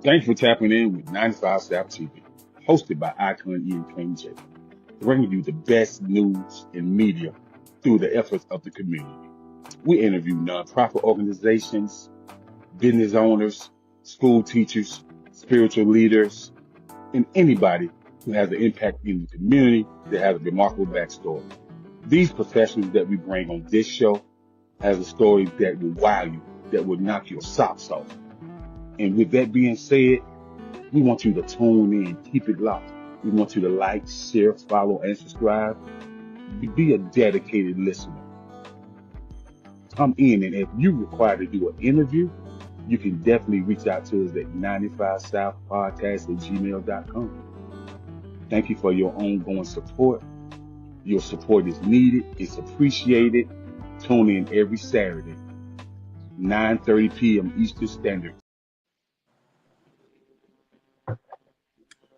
Thanks for tapping in with 95 South TV, hosted by Icon Ian King J, bringing you the best news and media through the efforts of the community. We interview nonprofit organizations, business owners, school teachers, spiritual leaders, and anybody who has an impact in the community that has a remarkable backstory. These professionals that we bring on this show has a story that will wow you, that will knock your socks off. And with that being said, we want you to tune in, keep it locked. We want you to like, share, follow, and subscribe. Be a dedicated listener. Come in, and if you require to do an interview, you can definitely reach out to us at 95southpodcast@gmail.com. Thank you for your ongoing support. Your support is needed. It's appreciated. Tune in every Saturday, 9:30 p.m. Eastern Standard.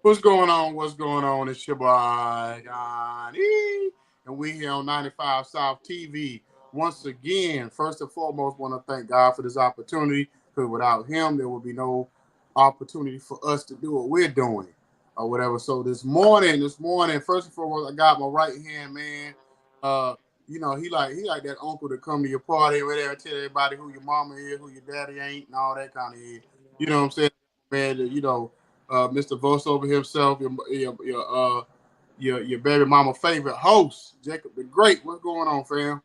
What's going on? What's going on? It's your boy, Johnny. And we here on 95 South TV. Once again, first and foremost, want to thank God for this opportunity, because without him, there would be no opportunity for us to do what we're doing or whatever. So this morning, first and foremost, I got my right hand man. He like that uncle to come to your party or whatever, tell everybody who your mama is, who your daddy ain't, and all that kind of is. You know what I'm saying? Man, Mr. Voiceover himself, your baby mama favorite host, Jacob the Great. What's going on, fam?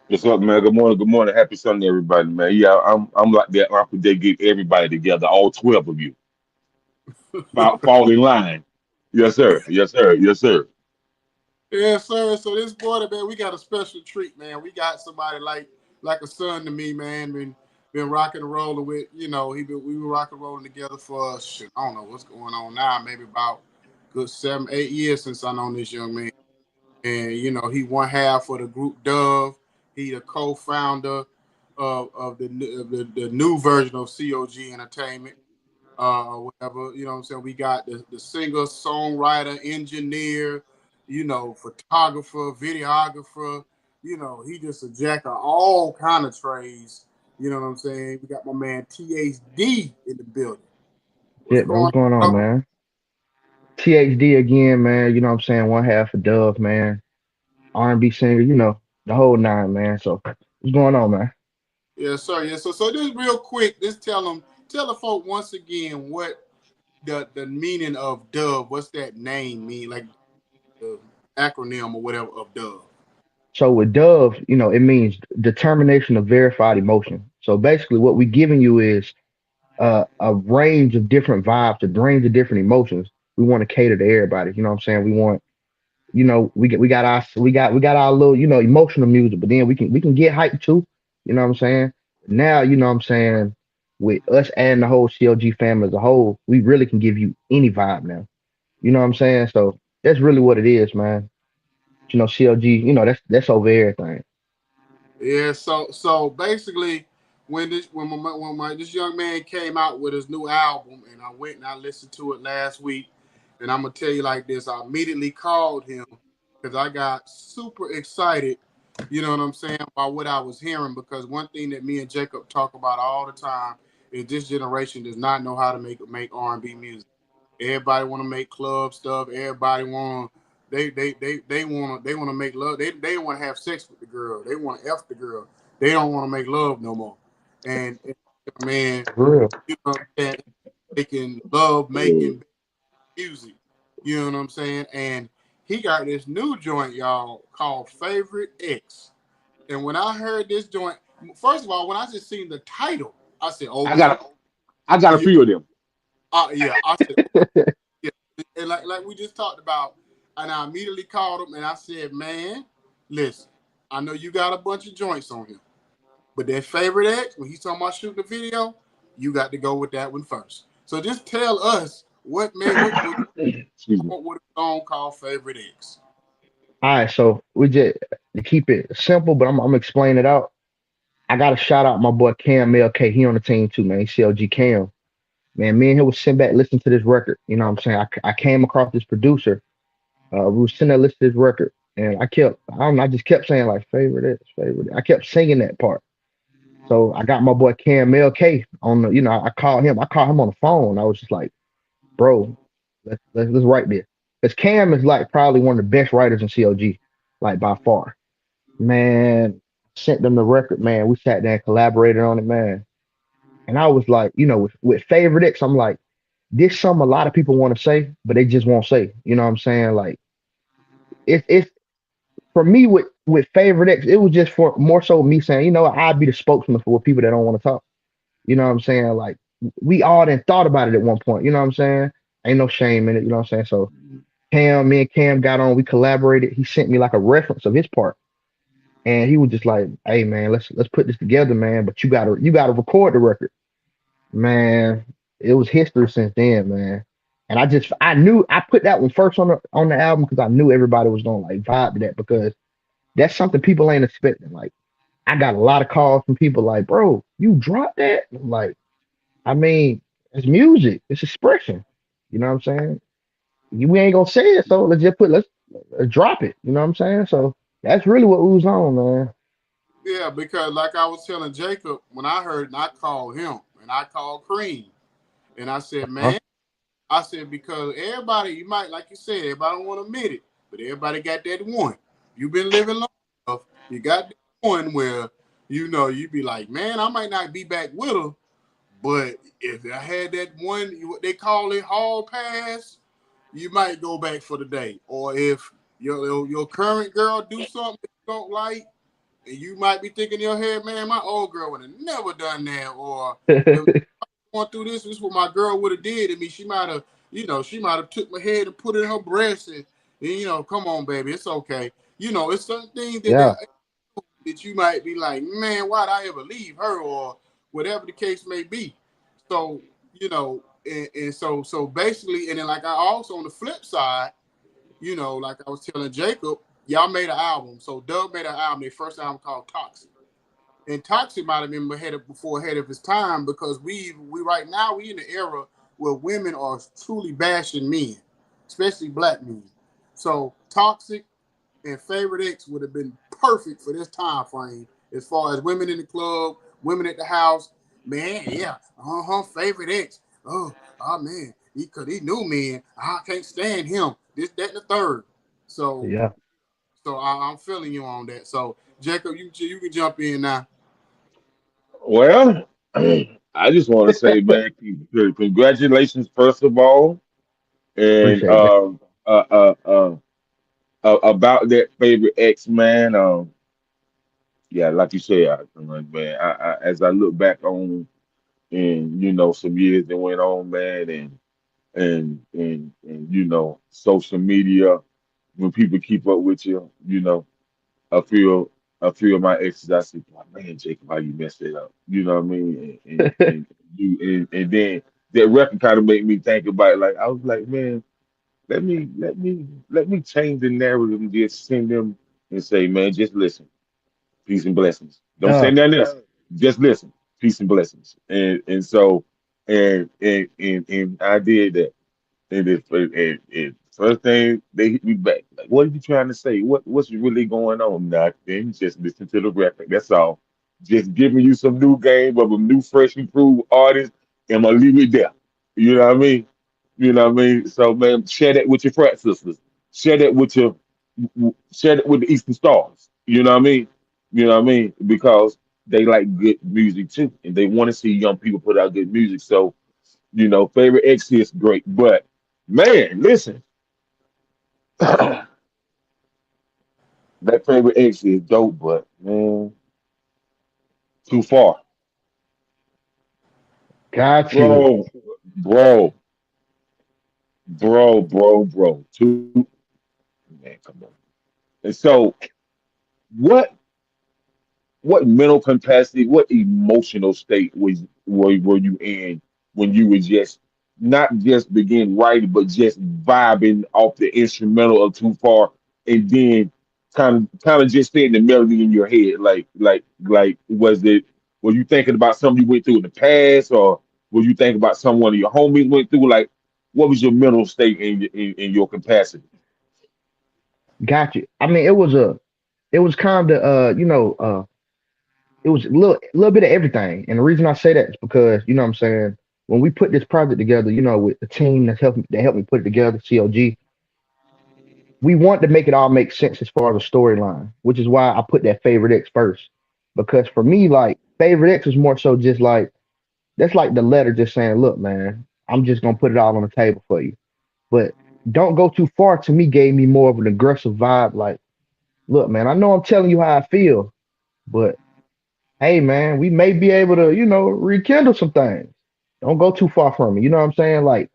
What's up, man? Good morning. Good morning. Happy Sunday, everybody, man. Yeah, I'm like that uncle that get everybody together, all 12 of you. Fall in line. Yes, sir. Yes, sir. Yes, sir. Yeah, sir. So this morning, man, we got a special treat, man. We got somebody like a son to me, man. Been rocking and rolling with, we were rocking and rolling together for shit. I don't know what's going on now. Maybe about good 7, 8 years since I know this young man. And he one half of the group Dove. He the co-founder of the new version of COG Entertainment, or whatever. You know what I'm saying? We got the singer, songwriter, engineer, photographer, videographer. He just a jack of all kind of trades. You know what I'm saying? We got my man THD in the building. What's Yeah, man, going what's going on, on? man? THD again, man. You know what I'm saying? One half of Dove, man. R&B singer, the whole nine, man. So what's going on, man? Yes, sir. Yes, so just real quick, just tell the folk once again what the meaning of Dove. What's that name mean? Like the acronym or whatever of Dove. So with Dove, it means determination of verified emotion. So basically what we're giving you is a range of different vibes, a range of different emotions. We want to cater to everybody. You know what I'm saying? We want, we got our little, emotional music, but then we can get hyped too. You know what I'm saying? Now, you know what I'm saying, with us and the whole CLG family as a whole, we really can give you any vibe now. You know what I'm saying? So that's really what it is, man. CLG, that's over everything. Yeah. So basically, this young man came out with his new album, and I went and I listened to it last week, and I'm gonna tell you like this: I immediately called him because I got super excited. You know what I'm saying, about what I was hearing, because one thing that me and Jacob talk about all the time is this generation does not know how to make R&B music. Everybody want to make club stuff. Everybody want they want to make love. They want to have sex with the girl. They want to f the girl. They don't want to make love no more. And man, For real. you know what I'm saying? Making love, making music. You know what I'm saying? And he got this new joint, y'all, called Favorite X. And when I heard this joint, first of all, when I just seen the title, I said, I okay, got a, I got a yeah, few of them. yeah. I said, yeah. And like we just talked about, and I immediately called him and I said, man, listen, I know you got a bunch of joints on him, but that Favorite X, when he's talking about shooting the video, you got to go with that one first. So just tell us what made Excuse me. what a song called Favorite X. All right, so we just to keep it simple, but I'm explaining it out. I gotta shout out my boy Cam LK. He on the team too, man. He CLG Cam. Man, me and him was sitting back listening to this record. You know what I'm saying? I came across this producer. We were sitting there listening to this record, and I just kept saying like favorite X, favorite X. I kept singing that part. So I got my boy Cam LK on the, I called him. I called him on the phone. I was just like, bro, let's write this. Because Cam is like probably one of the best writers in COG, like by far. Man, sent them the record, man. We sat down and collaborated on it, man. And I was like, with Favorite X, I'm like, this something a lot of people want to say, but they just won't say. You know what I'm saying? Like it's for me with Favorite X, it was just for more so me saying, I'd be the spokesman for people that don't want to talk. You know what I'm saying? Like we all then thought about it at one point. You know what I'm saying? Ain't no shame in it. You know what I'm saying? So me and Cam got on. We collaborated. He sent me like a reference of his part, and he was just like, "Hey man, let's put this together, man. But you gotta record the record, man." It was history since then, man. And I knew I put that one first on the album because I knew everybody was gonna like vibe to that because that's something people ain't expecting. Like I got a lot of calls from people like, "Bro, you dropped that?" I'm like, I mean, it's music, it's expression. You know what I'm saying? We ain't gonna say it, so let's drop it. You know what I'm saying? So that's really what we was on, man. Yeah, because like I was telling Jacob, when I heard, and I called him, and I called Cream, and I said, Huh? man, I said because everybody, you might like you said, everybody don't want to admit it, but everybody got that one. You've been living long enough, you got that one where you be like, man, I might not be back with her, but if I had that one, what they call it, hall pass, you might go back for the day. Or if your current girl do something that you don't like, and you might be thinking in your head, man, my old girl would have never done that. Or if going through this is what my girl would have did to me. She might have, she might have took my head and put it in her breast and come on, baby, it's okay. It's certain things Yeah, that you might be like, man, why'd I ever leave her or whatever the case may be. So, and so basically, and then like I also on the flip side, like I was telling Jacob, y'all made an album. So Doug made an album, their first album called Toxic. And Toxic might have been ahead of his time because we right now we in the era where women are truly bashing men, especially black men. So Toxic and Favorite X would have been perfect for this time frame as far as women in the club, women at the house. Man, yeah, Favorite X. Oh man, he knew me. I can't stand him. This, that, and the third. So, yeah. I'm feeling you on that. So, Jacob, you can jump in now. Well, I just want to say, man, congratulations first of all, and Appreciate it. about that favorite X man. Yeah, like you said, man, as I look back on and some years that went on, man, and social media when people keep up with you, I feel I feel my exes. I say, "Boy, man, Jacob, how you messed it up?" You know what I mean? And then that record kind of made me think about it. Like I was like, man, let me change the narrative and just send them and say, man, just listen, peace and blessings. Don't say Uh, nothing else. Just listen, peace and blessings. And so and I did that. And first thing they hit me back, like, what are you trying to say? What's really going on? Nothing. Just listen to the record. That's all. Just giving you some new game of a new, fresh, improved artist, and I'm gonna leave it there. You know what I mean? You know what I mean? So man, share that with your frat sisters. Share that with your share that with the Eastern Stars. You know what I mean? You know what I mean? Because they like good music too, and they want to see young people put out good music. So favorite X is great, but man, listen, that favorite X is dope, but man, too far, got you. bro, bro, bro, too man, come on. And so, what what mental capacity, what emotional state were you in when you were just not just begin writing, but just vibing off the instrumental of Too Far, and then kind of just saying the melody in your head, like were you thinking about something you went through in the past, or were you thinking about someone of your homies went through? Like, what was your mental state in your capacity? Got you. I mean, it was kind of it was a little bit of everything. And the reason I say that is because, you know what I'm saying, when we put this project together, you know, with the team that helped me put it together, CLG, we want to make it all make sense as far as a storyline, which is why I put that favorite X first. Because for me, like favorite X is more so just like that's like the letter just saying, look, man, I'm just gonna put it all on the table for you. But don't go too far to me gave me more of an aggressive vibe, like, look, man, I know I'm telling you how I feel, but hey man, we may be able to, you know, rekindle some things. Don't go too far from me. You know what I'm saying? Like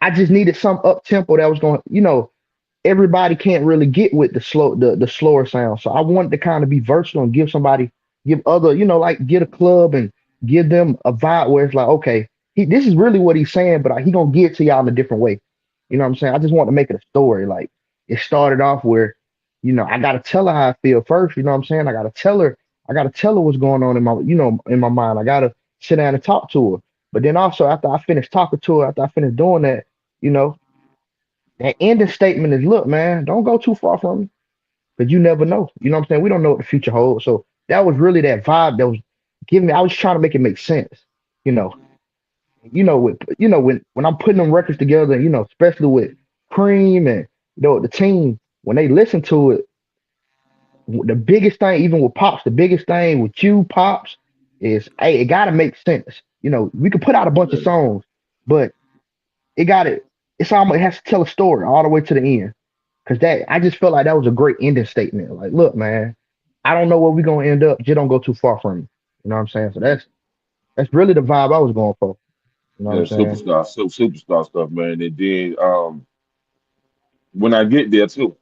I just needed some up tempo that was going, you know, everybody can't really get with the slower sound. So I wanted to kind of be versatile and give other, you know, like get a club and give them a vibe where it's like, okay, this is really what he's saying, but he gonna give it to y'all in a different way. You know what I'm saying? I just want to make it a story. Like it started off where, you know, I gotta tell her how I feel first. You know what I'm saying? I gotta tell her what's going on in my, you know, in my mind. I gotta sit down and talk to her. But then also after I finish talking to her, after I finish doing that, you know, that ending statement is, look, man, don't go too far from me because you never know. You know what I'm saying? We don't know what the future holds. So that was really that vibe that was giving me. I was trying to make it make sense. You know, when I'm putting them records together, you know, especially with Cream and you know the team, when they listen to it, the biggest thing, even with Pops, the biggest thing with you, Pops, is hey, it gotta make sense. You know, we could put out a bunch of Yeah. songs, but it got to it's almost it has to tell a story all the way to the end. Cause that I just felt like that was a great ending statement. Like, look, man, I don't know where we're gonna end up. Just don't go too far from me. You know what I'm saying? So that's really the vibe I was going for. You know what Yeah, I'm saying? superstar stuff, man. And then when I get there too,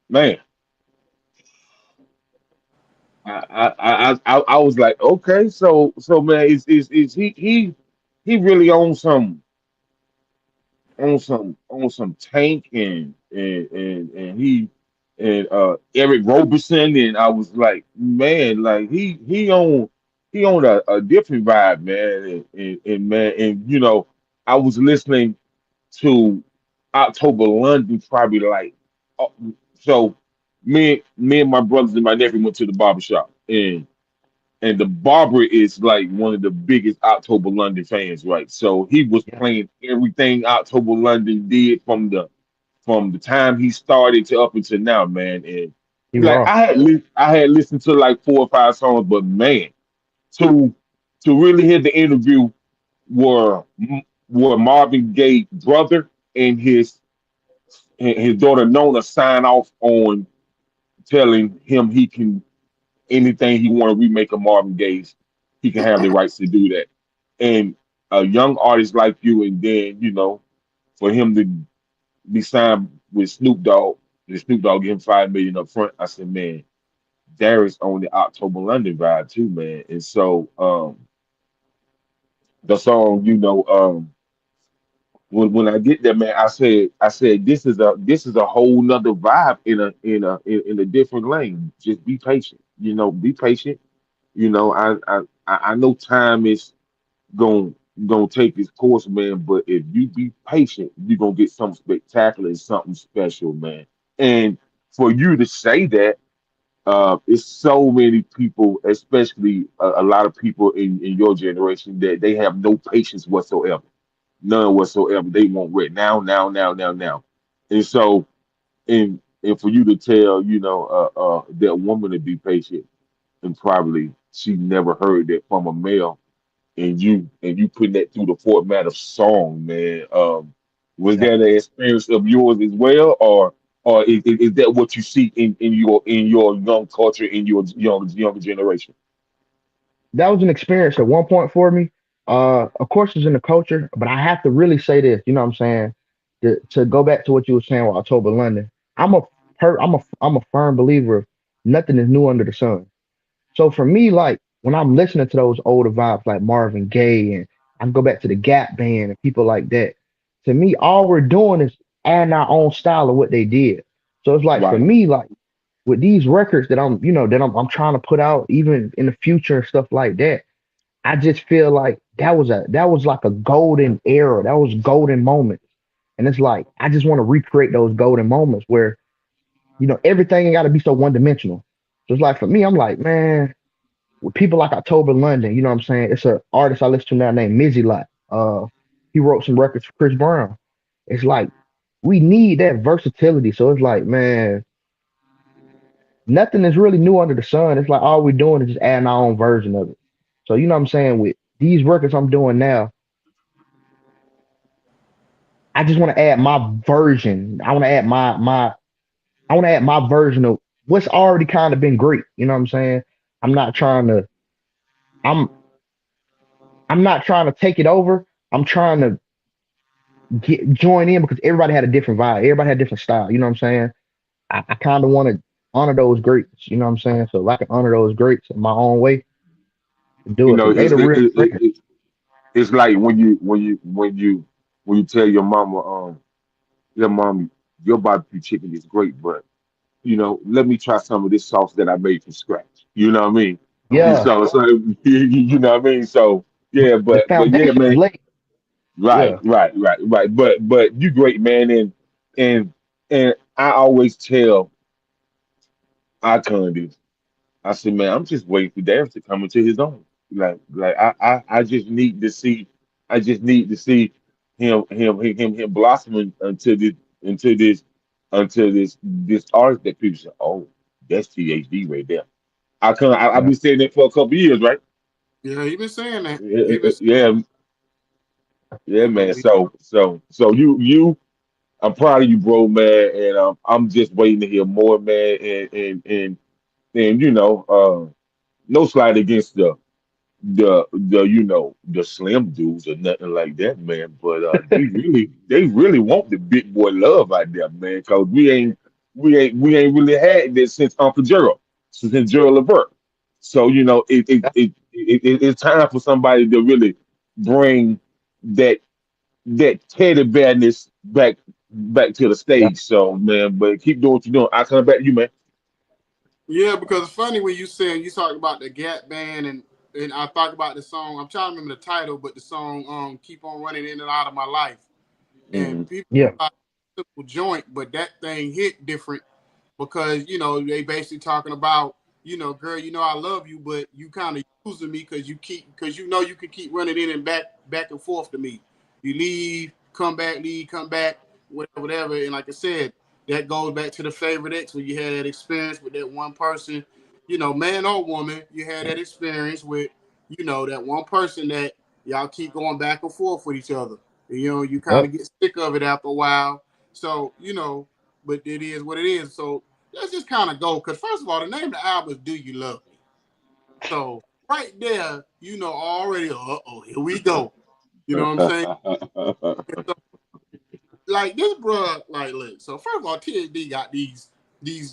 man, I was like, okay, so man, is he really on some Tank and he and Eric Roberson, and I was like, man, like he on a different vibe, man, and man, and you know, I was listening to October London probably like uh, so me and my brothers and my nephew went to the barber shop, and the barber is like one of the biggest October London fans, right? So he was Yeah, playing everything October London did from the time he started to up until now, man. And he like raw. I had listened to like 4 or 5 songs, but man, to to really hear the interview were were Marvin Gaye's brother and his daughter Nona sign off on telling him he can anything he want to remake of Marvin Gaye's, he can have the rights to do that. And a young artist like you, and then you know, for him to be signed with Snoop Dogg, and Snoop Dogg give him 5 million up front. I said, man, Darius on the October London vibe too, man. And so the song, you know, when I get there, man, I said this is a whole nother vibe in a different lane. Just be patient, you know, be patient. You know, I know time is going gonna take its course, man. But if you be patient, you're gonna get something spectacular and something special, man. And for you to say that, it's so many people, especially a lot of people in your generation, that they have no patience whatsoever, none whatsoever. They want right now, now, now, now, now. And so, and for you to tell, you know, that woman to be patient, and probably she never heard that from a male, and you putting that through the format of song, man. Was Yeah. that an experience of yours as well, or is that what you see in your young culture in your younger generation? That was an experience at one point for me. Of course, it's in the culture, but I have to really say this. You know what I'm saying? To go back to what you were saying with October London, I'm a firm believer of nothing is new under the sun. So for me, like when I'm listening to those older vibes like Marvin Gaye and I can go back to the Gap Band and people like that, to me, all we're doing is adding our own style of what they did. So it's like for Right. me, like with these records that I'm trying to put out even in the future and stuff like that, I just feel like that was like a golden era. That was golden moments. And it's like I just want to recreate those golden moments where, everything ain't gotta be so one dimensional. So it's like for me, I'm like, man, with people like October London, you know what I'm saying? It's an artist I listen to now named Mizzy Lot. He wrote some records for Chris Brown. It's like we need that versatility. So it's like, man, nothing is really new under the sun. It's like all we're doing is just adding our own version of it. So you know what I'm saying? With these records I'm doing now, I just want to add my version. I want to add my version of what's already kind of been great. You know what I'm saying? I'm not trying to I'm I'm not trying to take it over. I'm trying to join in because everybody had a different vibe. Everybody had a different style. You know what I'm saying? I kind of want to honor those greats. You know what I'm saying? So if I can honor those greats in my own way, do You it know, because they the real record. it's like when you tell your mama, your mom, your barbecue chicken is great, but let me try some of this sauce that I made from scratch. You know what I mean? And Yeah, so you know what I mean? So yeah, the but yeah, foundation is man. late. Right, Yeah, right, right, right. But you great, man, and and I always tell Icon this. I said, man, I'm just waiting for Darius to come into his own. I just need to see, I just need to see him blossoming until this this artist that people say, oh, that's THD right there. I've yeah, been saying that for a couple of years, right? Yeah, he been saying that. He been Yeah, saying, yeah, yeah, you know, man. So you I'm proud of you, bro, man, and I'm just waiting to hear more, man, and no slide against the slim dudes or nothing like that, man. But they really want the big boy love out there, man. Cause we ain't really had this since Uncle Gerald, since Gerald Levert. So it's time for somebody to really bring that that teddy bearness back to the yeah, stage. So man, but keep doing what you're doing. I come back to you, man. yeah, because it's funny when you talk about the Gap Band and I talk about the song. I'm trying to remember the title, but the song "Keep on Running In and Out of My Life." And Hmm. people yeah, thought it was a simple joint, but that thing hit different because they basically talking about girl, I love you, but you kind of using me because you can keep running in and back and forth to me. You leave, come back, whatever. And like I said, that goes back to the favorite ex when you had that experience with that one person, man or woman, you had that experience with that one person that y'all keep going back and forth with each other. You kind yep. of get sick of it after a while. So, but it is what it is. So let's just kind of go. Because first of all, the name of the album is Do You Love Me? So right there, already, here we go. You know what I'm saying? So, like this, bro, like, look. So first of all, THD got these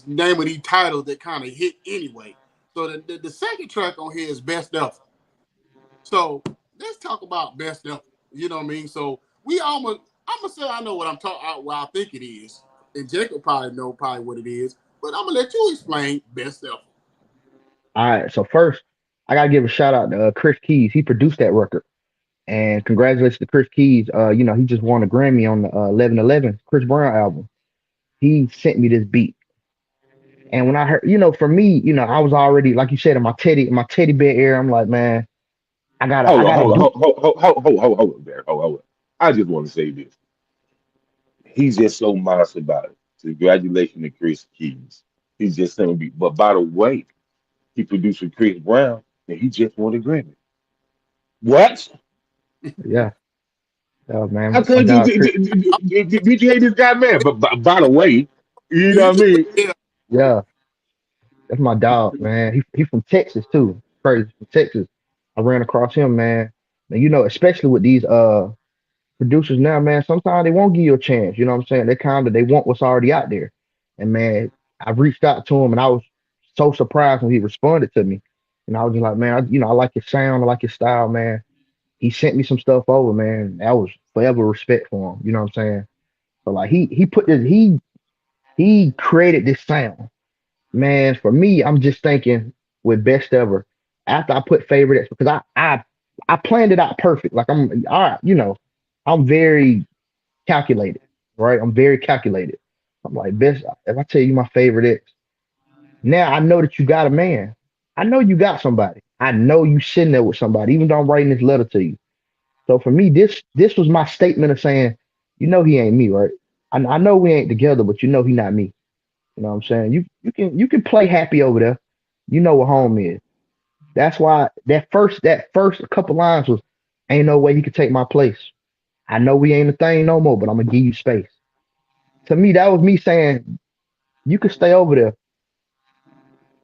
name of these titles that kind of hit anyway. So the second track on here is Best Ever. So let's talk about Best Ever. You know what I mean? So I'm gonna say I know what I'm talking. What I think it is, and Jacob probably know probably what it is. But I'm gonna let you explain Best Ever. All right. So first, I gotta give a shout out to Chris Keys. He produced that record, and congratulations to Chris Keys. He just won a Grammy on the 1111 Chris Brown album. He sent me this beat. And when I heard, for me, I was already, like you said, in my teddy bear era. I'm like, man, Hold I on, gotta hold on, do. hold on there. Hold on. I just want to say this. He's just so modest about it. Congratulations to Chris Keys. He's just saying, but by the way, he produced with Chris Brown and he just won a Grammy. What? Yeah, How man. could did you hate this guy, man? But by the way, you know what I mean? Yeah, Yeah, that's my dog, man. He from Texas too. Crazy from Texas. I ran across him, man. And especially with these producers now, man, sometimes they won't give you a chance. You know what I'm saying? They want what's already out there. And man, I reached out to him and I was so surprised when he responded to me. And I was just like, man, I like his sound, I like his style, man. He sent me some stuff over, man. That was forever respect for him. You know what I'm saying? So like he put this he created this sound. Man, for me, I'm just thinking with best ever. After I put favorite X because I planned it out perfect. Like I'm all right, I'm very calculated, right? I'm very calculated. I'm like, best if I tell you my favorite X, now I know that you got a man. I know you got somebody. I know you sitting there with somebody, even though I'm writing this letter to you. So for me, this was my statement of saying, he ain't me, right? I know we ain't together, but he not me. You know what I'm saying? You can play happy over there. You know what home is. That's why that first couple lines was, ain't no way you could take my place. I know we ain't a thing no more, but I'm gonna give you space. To me, that was me saying, you can stay over there.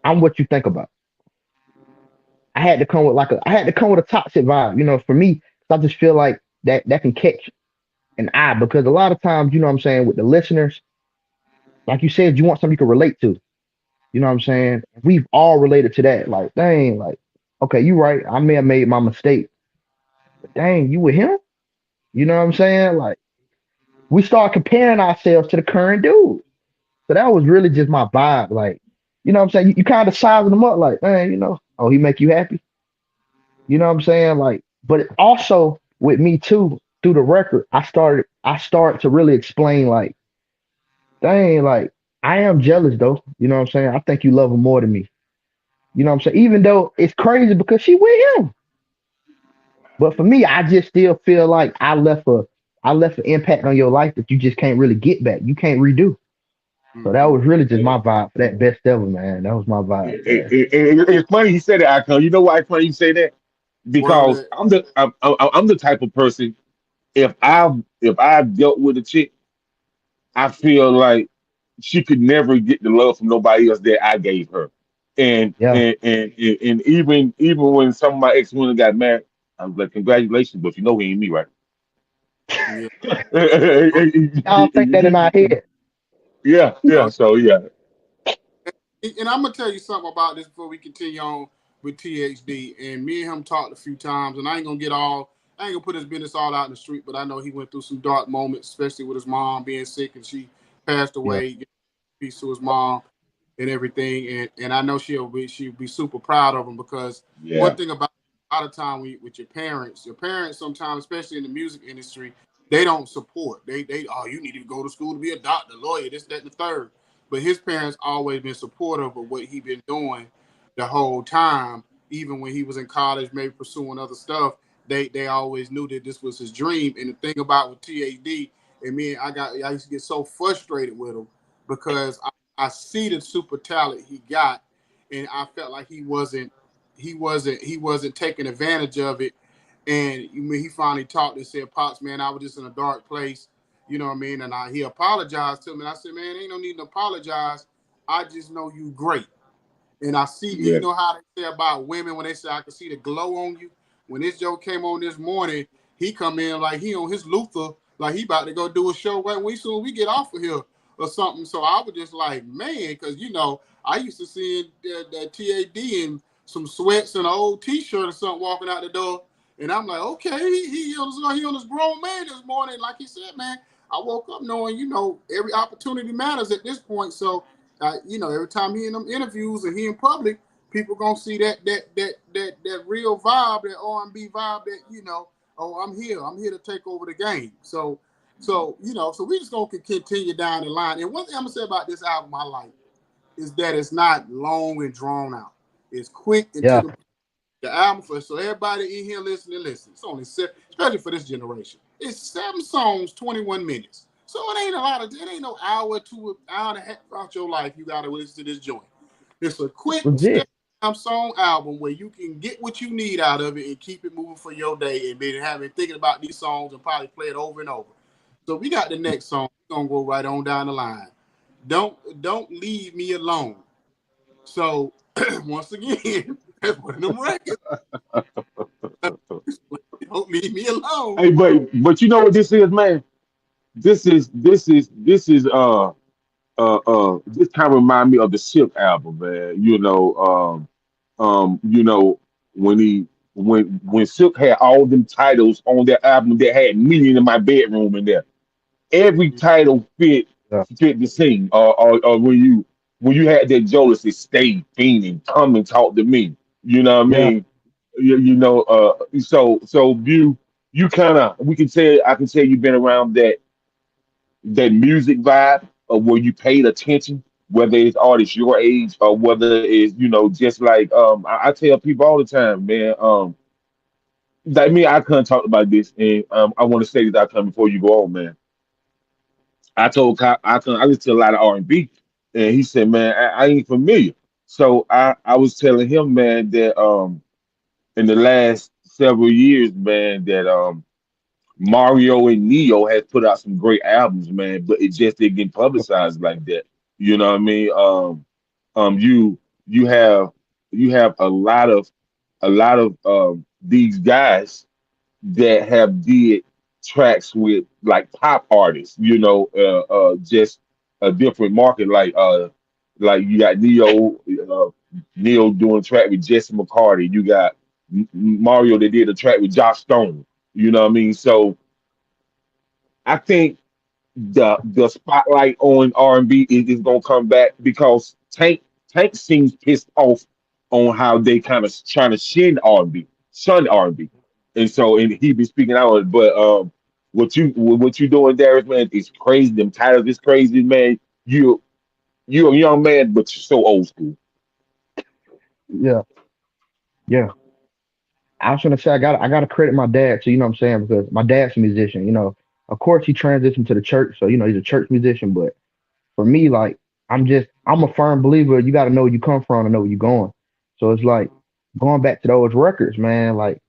I'm what you think about. I had to come with a toxic vibe, for me. I just feel like that can catch an eye because a lot of times, what I'm saying, with the listeners, like you said, you want something you can relate to. You know what I'm saying? We've all related to that. Like, dang, like, okay, you right. I may have made my mistake, but dang, you with him? You know what I'm saying? Like, we start comparing ourselves to the current dude. So that was really just my vibe. Like, you know what I'm saying? You kind of sizing them up, like, man, oh, he make you happy. You know what I'm saying? Like, but also with me too, through the record, I started to really explain, like, dang, like, I am jealous though. You know what I'm saying? I think you love him more than me. You know what I'm saying? Even though it's crazy because she with him. But for me, I just still feel like I left an impact on your life that you just can't really get back. You can't redo. So that Mm-hmm. was really just my vibe for that best ever, man. That was my vibe for that. It's funny you said that, Icon. You know why it's funny you say that? Word Because that. I'm the type of person. If I dealt with a chick, I feel like she could never get the love from nobody else that I gave her. And Yeah. and and and even when some of my ex women got married, I was like, congratulations, but he ain't me, right? Yeah. Y'all think that in our head. Yeah, yeah. Oh, So yeah, and I'm gonna tell you something about this before we continue on with THD. And me and him talked a few times, and I ain't gonna put his business all out in the street, but I know he went through some dark moments, especially with his mom being sick and she passed Yeah. away. Peace to his mom and everything. And I know she'll be super proud of him because one yeah, thing about a lot of time with your parents sometimes, especially in the music industry, they don't support. They oh, you need to go to school to be a doctor, lawyer, this, that, and the third. But his parents always been supportive of what he been doing the whole time, even when he was in college, maybe pursuing other stuff. They always knew that this was his dream. And the thing about with THD, and me, I used to get so frustrated with him because I see the super talent he got, and I felt like he wasn't taking advantage of it. And when he finally talked and said, "Pops, man, I was just in a dark place," you know what I mean, and he apologized to me. And I said, "Man, ain't no need to apologize. I just know you great." And I see, yeah, how they say about women when they say I can see the glow on you. When this Joe came on this morning, he come in like he on his Luther, like he about to go do a show right when we get off of here or something. So I was just like, man, because I used to see the TAD in some sweats and an old T-shirt or something walking out the door, and I'm like, okay, he on his grown man this morning, like he said, man. I woke up knowing, every opportunity matters at this point. So every time he in them interviews and he in public, people gonna see that real vibe, that R&B vibe, that oh, I'm here to take over the game. So we just gonna continue down the line. And one thing I'm gonna say about this album I like is that it's not long and drawn out. It's quick and to Yeah. the album for so everybody in here listen. It's only seven, especially for this generation. It's 7 songs, 21 minutes. So it ain't no hour to an hour and a half out your life. You gotta listen to this joint. It's a It's quick step legit. song album where you can get what you need out of it and keep it moving for your day and then having thinking about these songs and probably play it over and over. So we got the next song. We're gonna go right on down the line. Don't leave me alone. So once again, that's one of them records. Don't leave me alone. hey, but you know what this is, man? This kind of remind me of the Silk album, man. You know when when Silk had all them titles on their album that had meaning in my bedroom in there. Every title Yeah. fit the scene. Or when you had that Jodeci stay fiending, come and talk to me. You know what I Yeah. mean? So you kind of we can say I can say you've been around that music vibe of where you paid attention. whether it's artists your age or whether it's, just like I tell people all the time, man, like me, I couldn't talk about this, and I want to say this out before you go on, man. I listen to a lot of R&B, and he said, man, I ain't familiar. So I was telling him, man, that in the last several years, man, that Mario and Neo has put out some great albums, man, but it just didn't get publicized like that. You know what I mean? Um, you you have a lot of these guys that have did tracks with like pop artists, just a different market. Like you got Neo doing track with Jesse McCarty. You got Mario that did a track with Josh Stone. You know what I mean? So I think the spotlight on R&B is gonna come back because Tank seems pissed off on how they kind of trying to shun R&B, and so and he be speaking out on it. But what you doing, Darius, man, is crazy. Them titles is crazy, man. You a young man, but you're so old school. Yeah, yeah. I was gonna say I gotta credit my dad too, you know what I'm saying? Because my dad's a musician, Of course he transitioned to the church, so he's a church musician, but for me, like I'm a firm believer you gotta know where you come from to know where you're going. So it's like going back to those records, man, like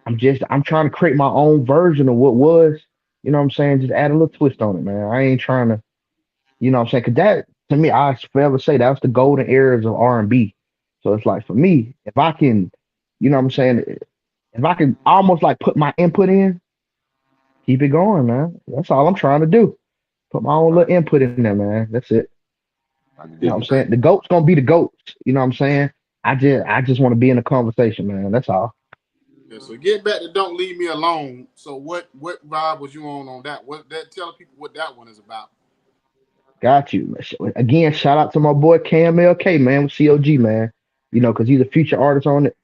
I'm trying to create my own version of what was, you know what I'm saying? Just add a little twist on it, man. I ain't trying to, you know what I'm saying? Cause that to me, I forever say that was the golden eras of R&B. So it's like for me, if I can, you know what I'm saying, if I can almost like put my input in, keep it going, man. That's all I'm trying to do. Put my own Right. little input in there, man. That's it. I can You know what dig I'm it. saying? The goat's gonna be the goats. You know what I'm saying? I just want to be in the conversation, man. That's all. Yeah, so get back to Don't Leave Me Alone. So what vibe was you on that? What that tell people what that one is about? Got you. Again, shout out to my boy KMLK, man, with COG, man. Because he's a future artist on it.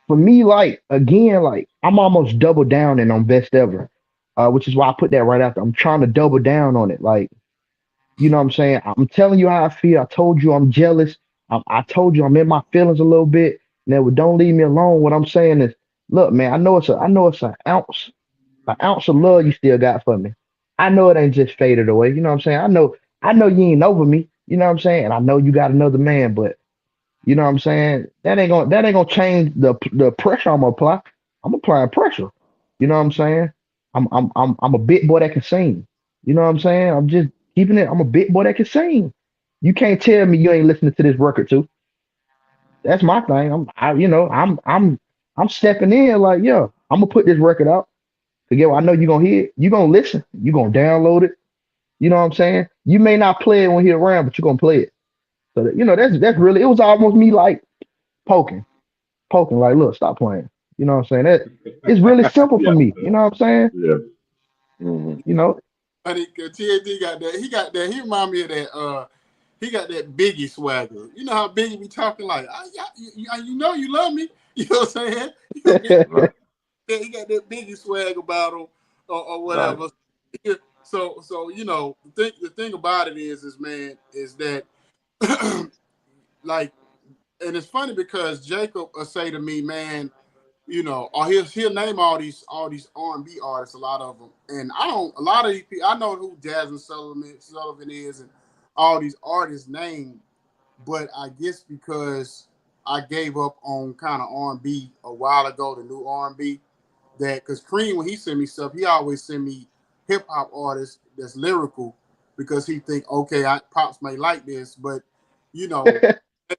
For me, like again, like I'm almost double down and on best ever, which is why I put that right after. I'm trying to double down on it, like you know what I'm saying. I'm telling you how I feel. I told you I'm jealous. I told you I'm in my feelings a little bit. Now, don't leave me alone. What I'm saying is, look, man, I know it's an ounce of love you still got for me. I know it ain't just faded away. You know what I'm saying? I know you ain't over me. You know what I'm saying? And I know you got another man, but you know what I'm saying? That ain't gonna change the pressure I'm gonna apply. I'm applying pressure. You know what I'm saying? I'm a big boy that can sing. You know what I'm saying? I'm just keeping it. I'm a big boy that can sing. You can't tell me you ain't listening to this record too. That's my thing. I'm stepping in like, yeah, I'm gonna put this record out. Cause yeah, I know you're gonna hear it. You're gonna listen. You're gonna download it. You know what I'm saying? You may not play it when he's around, but you're gonna play it. So that's really it was almost me like poking, poking, like, look, stop playing. You know what I'm saying? That it's really simple for Yeah, me. You know what I'm saying? yeah. Hmm. You know, I think THD got that. He got that. He remind me of that. He got that Biggie swagger. You know how Biggie be talking like, you know you love me. You know what I'm saying? Right, He got that Biggie swag about him or right. whatever. So the thing about it is man is that like, and it's funny because Jacob will say to me, man, or he'll name all these R&B artists, a lot of them, and I don't. A lot of these people, I know who Jasmine Sullivan is, and all these artists name, but I guess because I gave up on kind of R&B a while ago, the new R&B, that because Cream, when he send me stuff, he always send me hip hop artists that's lyrical because he think, okay, pops may like this, but you know,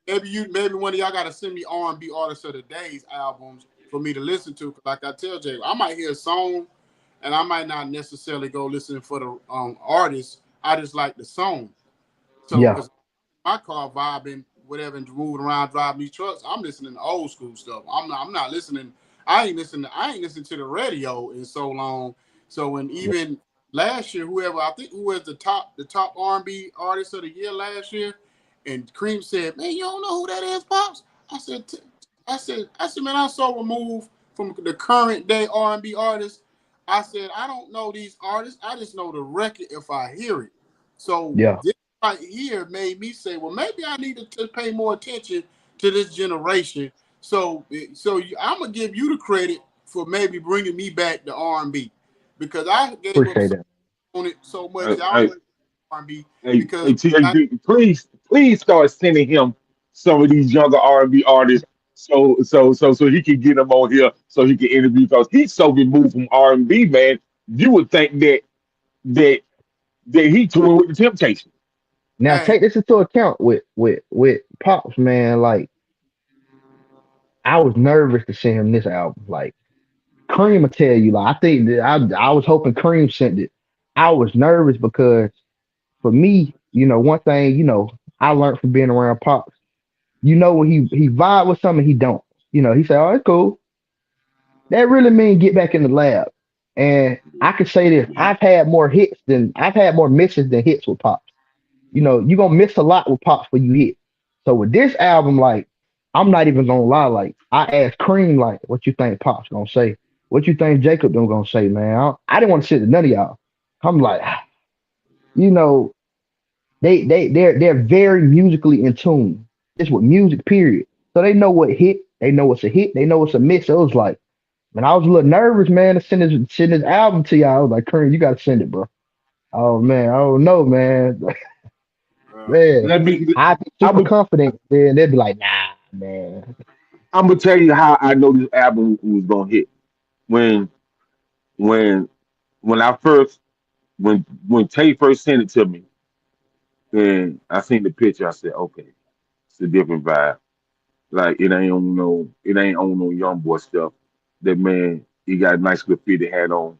maybe one of y'all got to send me R&B artists of the day's albums for me to listen to. 'Cause like I tell Jay, I might hear a song and I might not necessarily go listen for the artist. I just like the song. So yeah, because my car vibing, whatever, and moving around driving these trucks, I'm listening to old school stuff. I'm not listening. I ain't listening to the radio in so long. So when yeah, even last year, who was the top R&B artist of the year last year, and Cream said, "Man, you don't know who that is, pops." I said, "Man, I'm so removed from the current day R&B artists." I said, "I don't know these artists. I just know the record if I hear it." So yeah, this right here made me say, well, maybe I need to pay more attention to this generation. I'm gonna give you the credit for maybe bringing me back to R&B because I gave up Appreciate that. on it so much. I I, don't R&B Hey, because I THD, please start sending him some of these younger R&B artists so he can get them on here so he can interview because he's so removed from R&B, man. You would think that that he touring with the Temptations. Now man, take this into account with Pops, man. Like I was nervous to send him this album. Like Cream will tell you, like I think that I was hoping Cream sent it. I was nervous because for me, one thing, I learned from being around Pops. When he vibe with something, he don't. He say, "Oh, it's cool." That really mean get back in the lab. And I could say this: I've had more misses than hits with Pops. You're gonna miss a lot with Pops when you hit. So with this album, like, I'm not even gonna lie, like, I asked Cream, like, what you think Pops gonna say? What you think Jacob them gonna say, man? I didn't want to sit to none of y'all. I'm like, you know, they're very musically in tune. It's with music, period. So they know what hit, they know what's a hit, they know what's a miss. So it was like, man, I was a little nervous, man, to send this album to y'all. I was like, Cream, you gotta send it, bro. Oh man, I don't know, man. uh, Man, Let me. I'd be I'm super gonna confident, then they'd be like, nah, man. I'm gonna tell you how I know this album was gonna hit when when when I first when Tay first sent it to me and I seen the picture. I said, okay, it's a different vibe. Like it ain't on no young boy stuff. That man, he got a nice graffiti hat on,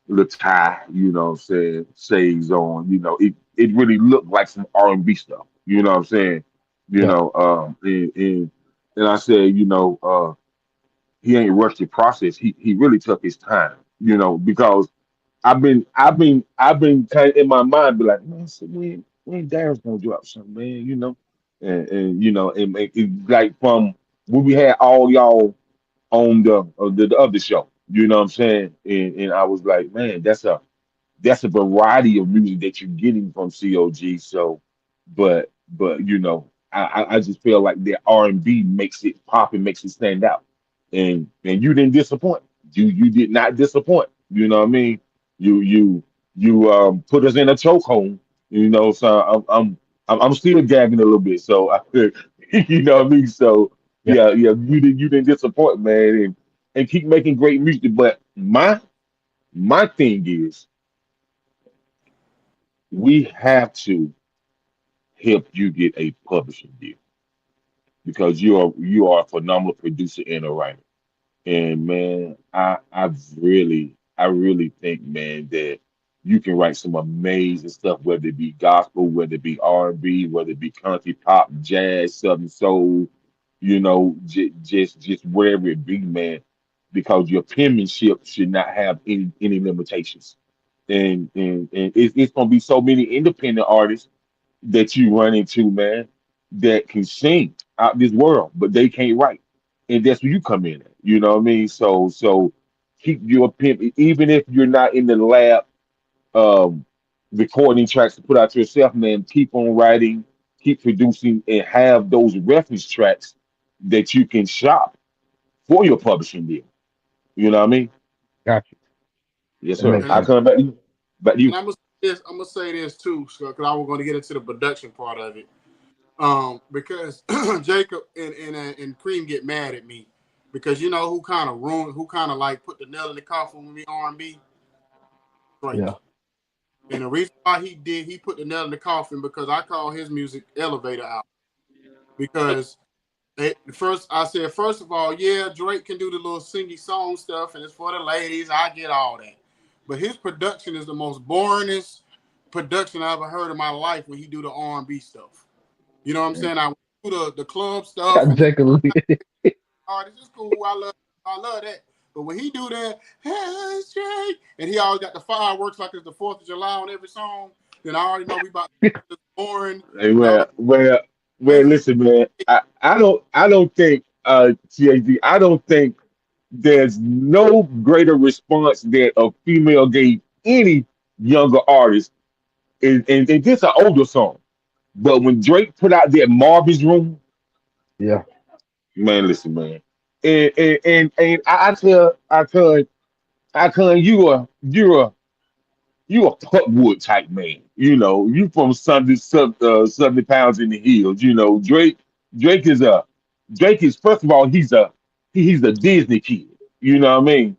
little tie, what I'm saying, shades on, it really looked like some R&B stuff, you know what I'm saying? You Yeah, know, and I said, he ain't rushed the process. He really took his time, because I've been kind of in my mind be like, man, so when Darren's gonna drop something, man, and like from when we had all y'all on the other show, you know what I'm saying, and I was like, man, that's a variety of music that you're getting from COG. So, but I just feel like the R&B makes it pop and makes it stand out. And you didn't disappoint. You did not disappoint. You know what I mean? You put us in a chokehold. So I'm still gagging a little bit. So you know what I mean. So yeah, yeah, you didn't disappoint, man, and keep making great music. But my thing is we have to help you get a publishing deal because you are a phenomenal producer and a writer. And man, I really think, man, that you can write some amazing stuff, whether it be gospel, whether it be R&B, whether it be country, pop, jazz, southern soul, just wherever it be, man, because your penmanship should not have any limitations. And it's gonna be so many independent artists that you run into, man, that can sing out this world, but they can't write. And that's where you come in at. You know what I mean? So keep your pimp, even if you're not in the lab um recording tracks to put out yourself, man, keep on writing, keep producing, and have those reference tracks that you can shop for your publishing deal. You know what I mean? got you. Yes, That sir. makes and I'm I sense. come back to you. Back to and you. I'm gonna say this too, because I was going to get into the production part of it. Because Jacob and Cream get mad at me because you know who kind of like put the nail in the coffin with me R&B Yeah, Drake. And the reason why he put the nail in the coffin because I call his music elevator out because first I said first of all, yeah, Drake can do the little singy song stuff and it's for the ladies. I get all that, but his production is the most boringest production I ever heard in my life when he do the R&B stuff. You know what I'm saying? I do the club stuff and Jacob Lee. this is cool. I love that. But when he do that, hey, Jake, and he always got the fireworks like it's the 4th of July on every song, then I already know we about to boring. Hey, And all well, crazy. listen, man. I don't think THD. I don't think there's no greater response that a female gave any younger artist, and this an older song. But when Drake put out that Marvin's Room, Yeah. man, listen, man. And I tell you a Putwood type man. You from Southern Pounds in the Hills. Drake is a Drake is first of all he's a Disney kid. You know what I mean?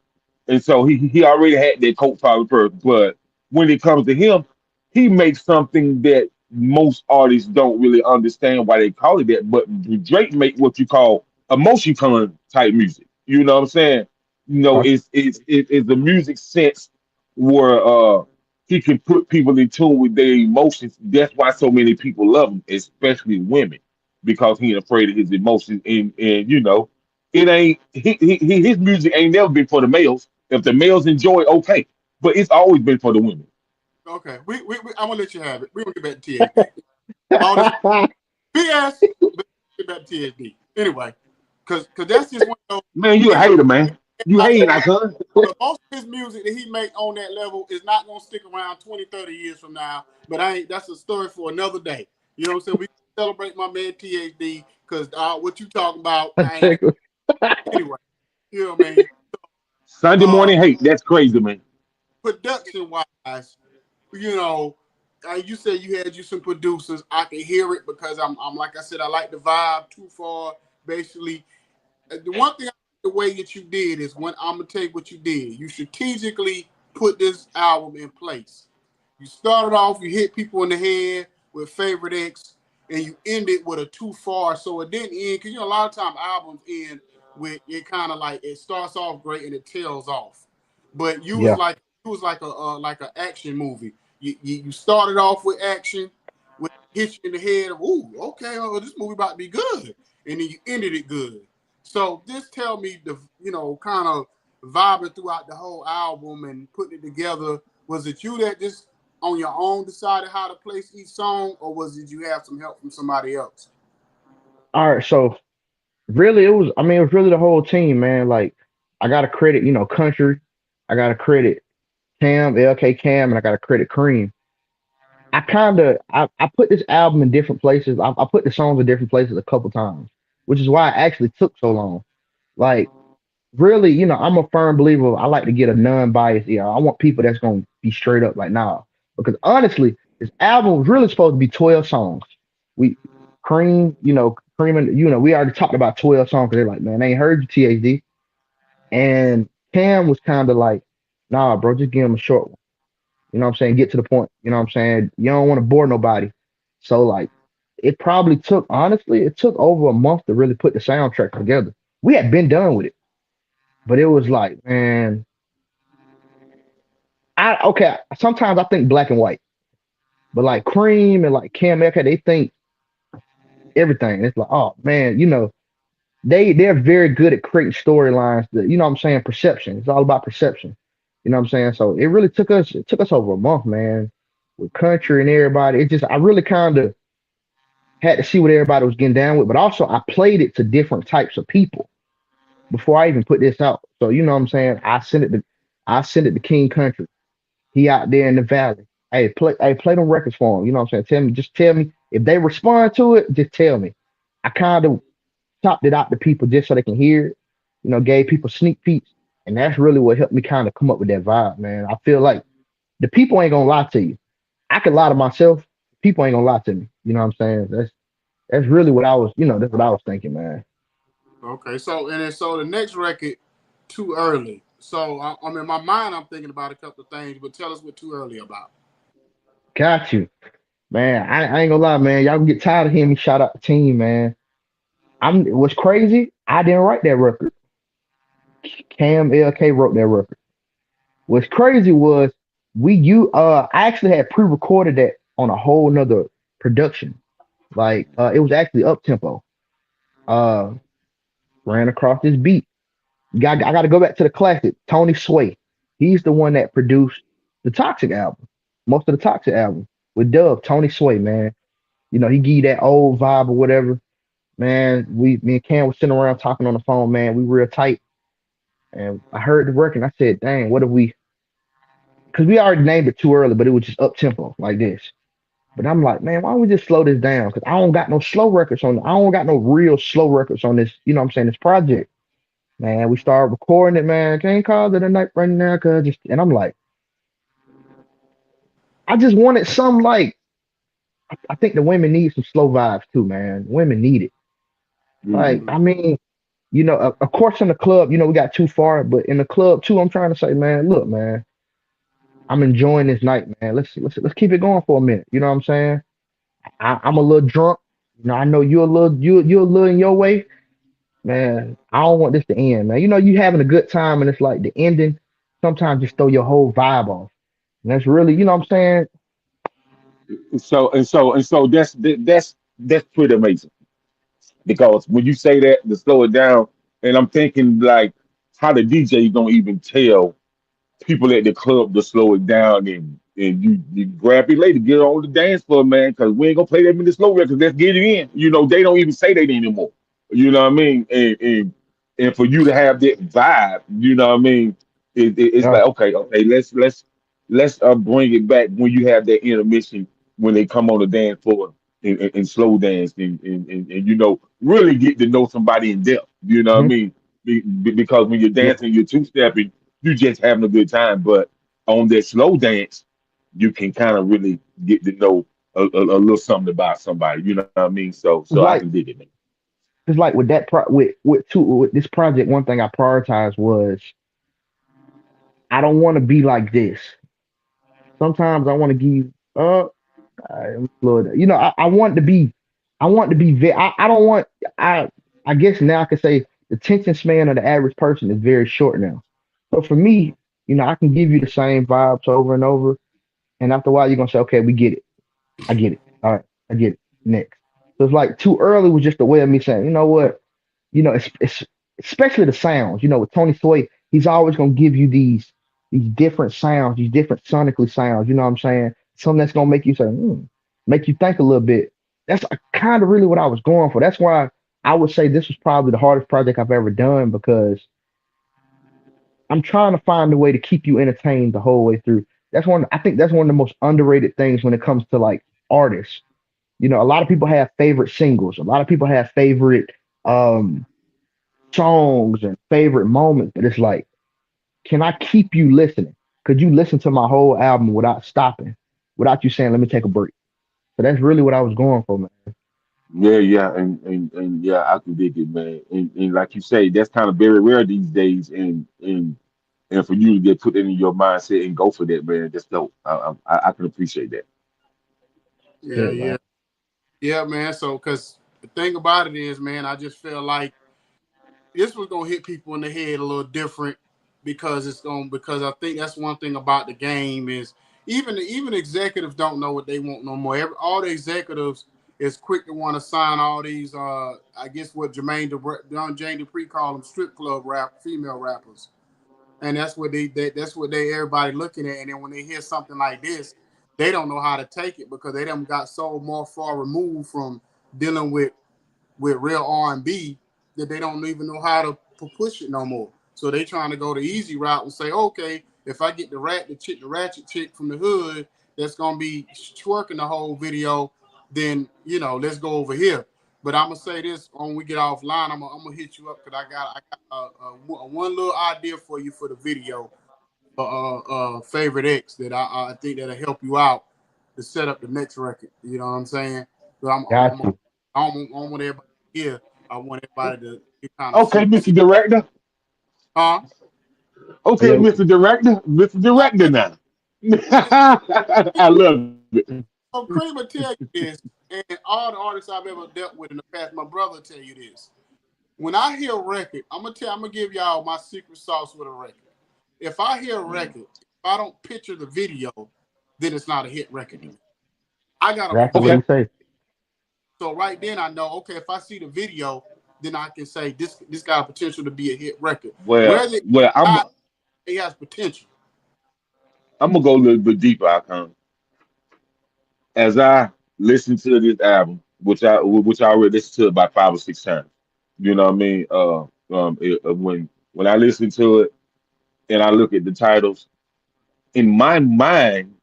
And so he already had that cult follower first. But when it comes to him, he makes something that most artists don't really understand why they call it that. But Drake make what you call emotion tone type music. You know what I'm saying? Okay. It's the music sense where he can put people in tune with their emotions. That's why so many people love him, especially women, because he ain't afraid of his emotions. And it ain't his music ain't never been for the males. If the males enjoy it, okay, but it's always been for the women. Okay, I'm gonna let you have it. We're gonna get back to THD. All this BS, but get back to THD anyway, because that's just one of those. Man, you a He, hater, man. You like, hating, Icon. but most of his music that he make on that level is not gonna stick around 20, 30 years from now. But I ain't. That's a story for another day. You know what I'm saying? We celebrate my man THD because what you talking about? I ain't anyway. You know what I mean? Sunday Uh, morning hate. That's crazy, man. production wise, you know, you said you had you some producers. I can hear it because I'm like I said, I like the vibe. Too far, basically. The one thing, the way that you did is when I'm gonna tell you what you did. You strategically put this album in place. You started off, you hit people in the head with Favorite X, and you ended with a Too Far. So it didn't end because a lot of time albums end with it kind of like it starts off great and it tails off. But Yeah. you was like an action movie. You started off with action, with hit you in the head of ooh okay this movie about to be good, and then you ended it good. So just tell me the kind of vibing throughout the whole album and putting it together. Was it you that just on your own decided how to place each song, or was it you have some help from somebody else? All right. So really, it was really the whole team, man. Like, I got to credit, Country. I got to credit Cam, LK Cam, and I got to credit Cream. I put this album in different places. I put the songs in different places a couple times, which is why it actually took so long. Like, really, I'm a firm believer. I like to get a non-biased ear. I want people that's gonna be straight up like, nah. Because honestly, this album was really supposed to be 12 songs. We Cream, Cream, and we already talked about 12 songs. They're like, man, they ain't heard you, THD. And Cam was kind of like, nah, bro, just give him a short one. You know what I'm saying? Get to the point. You know what I'm saying? You don't want to bore nobody. So like, it probably took, honestly, it took over a month to really put the soundtrack together. We had been done with it, but it was like, man, okay. Sometimes I think black and white, but like Cream and like Cam Eka, they think everything. It's like, oh man, they're very good at creating storylines. That you know what I'm saying? Perception. It's all about perception. You know what I'm saying? So it took us over a month, man, with Country and everybody. It just I really kind of had to see what everybody was getting down with, but also I played it to different types of people before I even put this out. So you know what I'm saying? I sent it to King Country. He out there in the valley. Hey, play them records for him. You know what I'm saying? Tell me if they respond to it. Just tell me. I kind of chopped it out to people just so they can hear it. Gave people sneak peeks, and that's really what helped me kind of come up with that vibe, man. I feel like the people ain't gonna lie to you. I could lie to myself. People ain't gonna lie to me. You know what I'm saying? That's really what I was. That's what I was thinking, man. Okay, so the next record, Too Early. So I'm in my mind, I'm thinking about a couple of things, but tell us what Too Early about. Got you, man. I ain't gonna lie, man. Y'all can get tired of hearing me shout out the team, man. What's crazy? I didn't write that record. Cam LK wrote that record. What's crazy was I actually had pre-recorded that on a whole nother production. Like it was actually up tempo. Uh ran across this beat. I gotta go back to the classic, Tony Sway. He's the one that produced the Toxic album, most of the Toxic album with Dub, Tony Sway, man. He give you that old vibe or whatever. Man, me and Cam was sitting around talking on the phone, man. We real tight. And I heard the record and I said, dang, what if we because we already named it Too Early, but it was just up tempo like this. But I'm like, man, why don't we just slow this down? Because I don't got no slow records on. I don't got no real slow records on this. You know what I'm saying? This project, man. We started recording it, man. Can't call it a night right now, cause just. And I'm like, I just wanted some like. I think the women need some slow vibes too, man. Women need it. Like, Mhm. I mean, of course in the club, we got too far, but in the club too, I'm trying to say, man, look, man, I'm enjoying this night, man. Let's keep it going for a minute. You know what I'm saying? I'm a little drunk. I know you're a little in your way, man. I don't want this to end, man. You having a good time, and it's like the ending sometimes just throw your whole vibe off. And that's really, what I'm saying? So that's pretty amazing because when you say that to slow it down, and I'm thinking like how the DJ gonna even tell people at the club to slow it down and you grab your lady, get on the dance floor, man, because we ain't gonna play that many slow records. Let's get it in. They don't even say that anymore. You know what I mean? And for you to have that vibe, you know what I mean? It's Yeah. like okay, let's bring it back when you have that intermission when they come on the dance floor and slow dance and really get to know somebody in depth. You know what I Mhm. mean? Because when you're Yeah. dancing, you're two stepping, you just having a good time. But on that slow dance, you can kind of really get to know a little something about somebody. You know what I mean? So It's I can like dig it, man. it's like with that with this project, one thing I prioritized was I don't want to be like this. Sometimes I want to give I'm Florida. I want to be, I don't want, I, I guess now I can say the attention span of the average person is very short now. So for me, I can give you the same vibes over and over. And after a while, you're going to say, okay, we get it. I get it. All right. I get it. Next. So it's like too early was just a way of me saying, you know what? It's especially the sounds. With Tony Sway, he's always gonna give you these different sounds, these different sonically sounds. You know what I'm saying? Something that's gonna make you say, make you think a little bit. That's kind of really what I was going for. That's why I would say this was probably the hardest project I've ever done because I'm trying to find a way to keep you entertained the whole way through. I think that's one of the most underrated things when it comes to like artists. A lot of people have favorite singles. A lot of people have favorite um songs and favorite moments, but it's like, can I keep you listening? Could you listen to my whole album without stopping, without you saying, let me take a break? So that's really what I was going for, man. Yeah, and yeah, I can dig it, man. And like you say, that's kind of very rare these days. And for you to get put it in your mindset and go for that, man, that's dope. I can appreciate that. Yeah, Yeah, man. yeah, yeah, man. So, because the thing about it is, man, I just feel like this was gonna hit people in the head a little different because because I think that's one thing about the game is even executives don't know what they want no more. All the executives is quick to want to sign all these I guess what Jane Dupree call them strip club female rappers, and that's what they everybody looking at, and then when they hear something like this, they don't know how to take it because they done got so more far removed from dealing with real R&B that they don't even know how to push it no more. So they trying to go the easy route and say, okay, if I get the ratchet chick from the hood that's gonna be twerking the whole video, then let's go over here. But I'm gonna say this when we get offline. I'm gonna hit you up because I got one little idea for you for the video. Favorite X that I think that'll help you out to set up the next record. You know what I'm saying? So Got you. I don't want everybody here. I want everybody to kind of Okay, see. Mr. Director. Huh? Okay, Yeah, Mr. Oh, Director man, now. man, I love it. so Kramer tell you this, and all the artists I've ever dealt with in the past, my brother tell you this. When I hear a record, I'm gonna give y'all my secret sauce with a record. If I hear a record, if I don't picture the video, then it's not a hit record to me. I gotta exactly what Okay. he visual. say. So right then I know, okay, if I see the video, then I can say this got potential to be a hit record. Well, Whether well, I'm it has potential. I'm gonna go a little bit deeper. I come as I listen to this album, which I already listened to about 5 or 6 times. You know what I mean? When I listen to it and I look at the titles in my mind,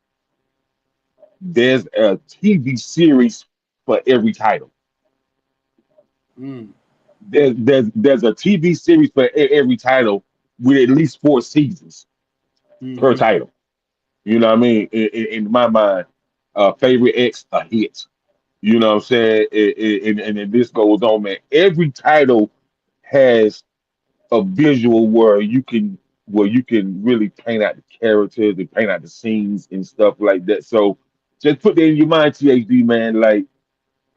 there's a TV series for every title. Mm. There's a TV series for every title with at least 4 seasons per Mm-hmm. title. You know what I mean? In my mind, favorite X a hit. You know what I'm saying? And then this goes on, man. Every title has a visual where you can really paint out the characters and paint out the scenes and stuff like that. So just put that in your mind, THD man. Like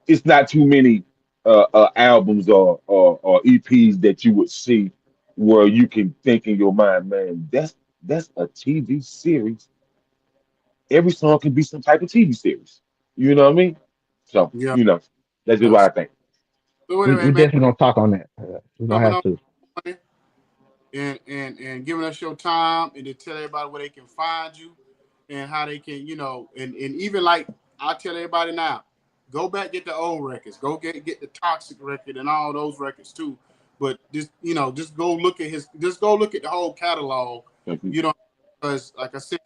it's not too many albums or EPs that you would see where you can think in your mind, man, that's a TV series. Every song can be some type of TV series. You know what I mean? So, Yeah. that's just Yeah. what I think. So We anyway, man, definitely gonna talk on that. We're gonna coming have on to. and giving us your time and to tell everybody where they can find you and how they can, and even like I tell everybody now, go back get the old records, go get the Toxic record and all those records too. But just go look at the whole catalog, Thank you. you know, because like I said,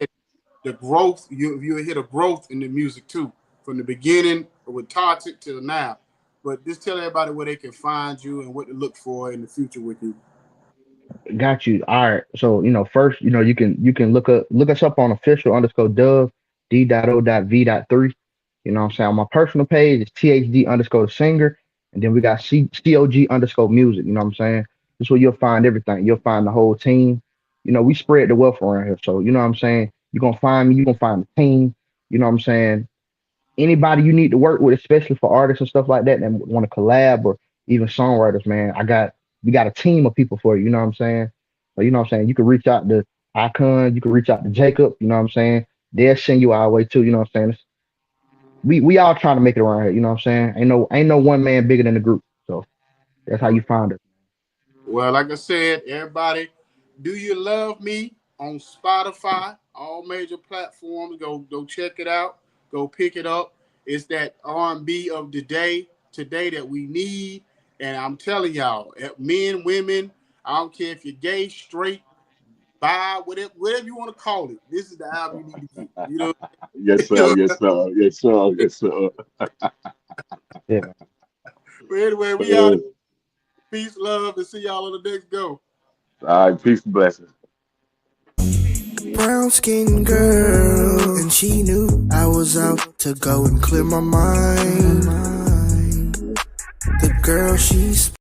the growth you hit a growth in the music too from the beginning with Toxic till now. But just tell everybody where they can find you and what to look for in the future with you. Got you. All right. So, first, you can look us up on official underscore dove D.O.V.3. You know what I'm saying? On my personal page, it's THD underscore the singer. And then we got COG underscore music. You know what I'm saying? This is where you'll find everything. You'll find the whole team. We spread the wealth around here. So, you know what I'm saying? You're gonna find me, you're gonna find the team. You know what I'm saying? Anybody you need to work with, especially for artists and stuff like that, and want to collab or even songwriters, man, we got a team of people for you. You know what I'm saying? So you know what I'm saying? You can reach out to Icon, you can reach out to Jacob. You know what I'm saying? They'll send you our way too. You know what I'm saying? We all trying to make it around here. You know what I'm saying? Ain't no one man bigger than the group. So that's how you find it. Well, like I said, everybody, do you love me on Spotify, all major platforms? Go check it out. Go pick it up. It's that R&B of the day today that we need. And I'm telling y'all, men, women, I don't care if you're gay, straight, bi, whatever you want to call it. This is the album you need to get. You know. Yes, sir. Yes, sir. Yes, sir. Yes, sir. Yeah, man. But anyway, we out. Uh, Peace, love, and see y'all on the next go. all right. Peace and blessings. Brown skinned girl, and she knew I was out to go and clear my mind. The girl, she's